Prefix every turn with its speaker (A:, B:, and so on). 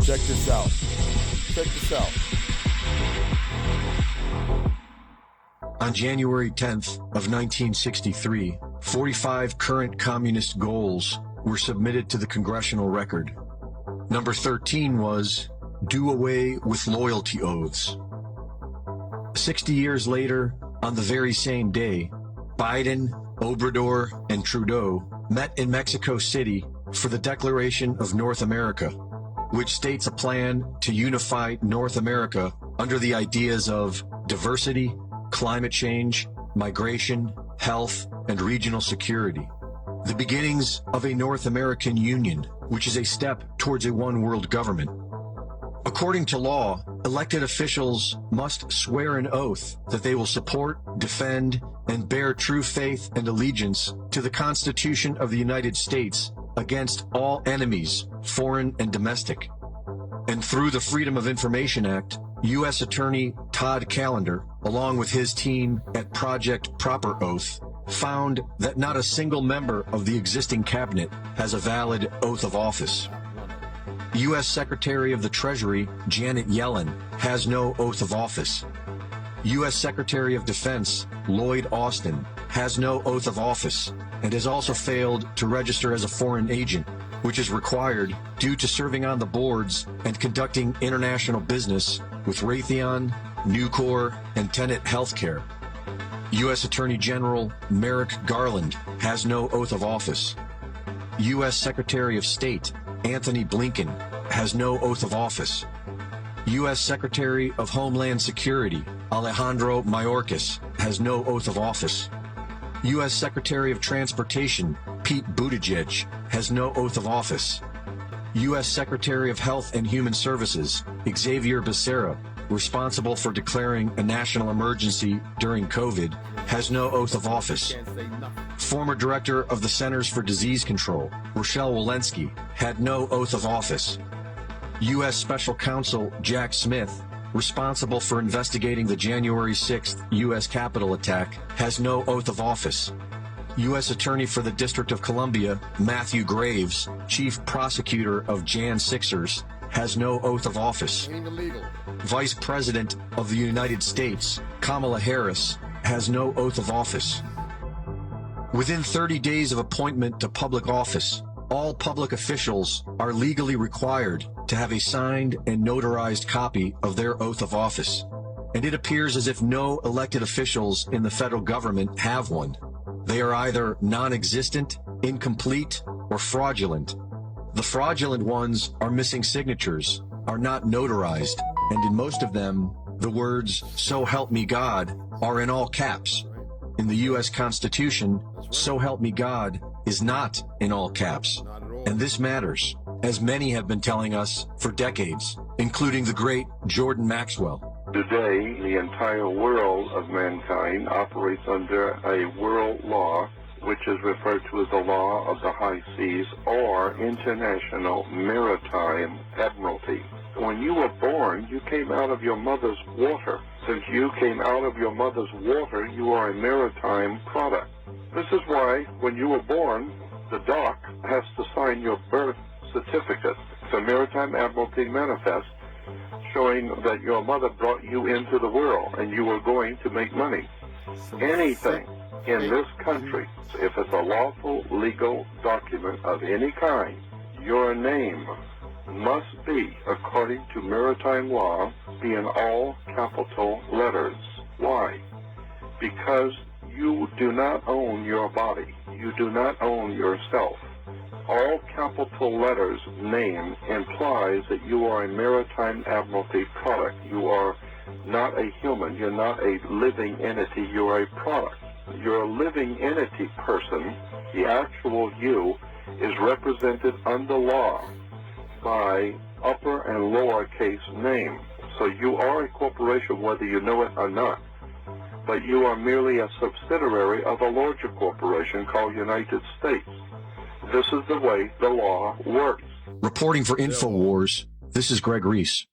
A: Check this out. Check this out.
B: On January 10th of 1963, 45 current communist goals were submitted to the congressional record. Number 13 was, do away with loyalty oaths. 60 years later, on the very same day, Biden, Obrador, and Trudeau met in Mexico City for the Declaration of North America, which states a plan to unify North America under the ideas of diversity, climate change, migration, health, and regional security. The beginnings of a North American Union, which is a step towards a one-world government. According to law, elected officials must swear an oath that they will support, defend, and bear true faith and allegiance to the Constitution of the United States against all enemies, foreign and domestic. And through the Freedom of Information Act, U.S. Attorney Todd Callender, along with his team at Project Proper Oath, found that not a single member of the existing cabinet has a valid oath of office. U.S. Secretary of the Treasury Janet Yellen has no oath of office. U.S. Secretary of Defense Lloyd Austin has no oath of office and has also failed to register as a foreign agent, which is required due to serving on the boards and conducting international business with Raytheon, Nucor, and Tenet Healthcare. U.S. Attorney General Merrick Garland has no oath of office. U.S. Secretary of State Anthony Blinken has no oath of office. U.S. Secretary of Homeland Security Alejandro Mayorkas has no oath of office. U.S. Secretary of Transportation Pete Buttigieg has no oath of office. U.S. Secretary of Health and Human Services Xavier Becerra, responsible for declaring a national emergency during COVID, has no oath of office. Former Director of the Centers for Disease Control Rochelle Walensky had no oath of office. U.S. Special Counsel Jack Smith, responsible for investigating the January 6th U.S. Capitol attack, has no oath of office. U.S. Attorney for the District of Columbia Matthew Graves, Chief Prosecutor of Jan 6ers, has no oath of office. Vice President of the United States Kamala Harris has no oath of office. Within 30 days of appointment to public office, all public officials are legally required to have a signed and notarized copy of their oath of office. And it appears as if no elected officials in the federal government have one. They are either non-existent, incomplete, or fraudulent. The fraudulent ones are missing signatures, are not notarized, and in most of them, the words, "So help me God," are in all caps. In the U.S. Constitution, "So help me God" is not in all caps. And this matters, as many have been telling us for decades, including the great Jordan Maxwell.
C: Today, the entire world of mankind operates under a world law, which is referred to as the law of the high seas or international maritime admiralty. When you were born, you came out of your mother's water. Since you came out of your mother's water, you are a maritime product. This is why, when you were born, the dock has to sign your birth certificate. It's a maritime admiralty manifest showing that your mother brought you into the world and you were going to make money. Anything in this country, if it's a lawful legal document of any kind, your name must be, according to maritime law, be in all capital letters. Why? Because you do not own your body. You do not own yourself. All capital letters name implies that you are a maritime admiralty product. You are not a human. You're not a living entity. You're a product. You're a living entity person. The actual you is represented under law by upper and lowercase name. So you are a corporation whether you know it or not. But you are merely a subsidiary of a larger corporation called United States. This is the way the law works.
B: Reporting for InfoWars, this is Greg Reese.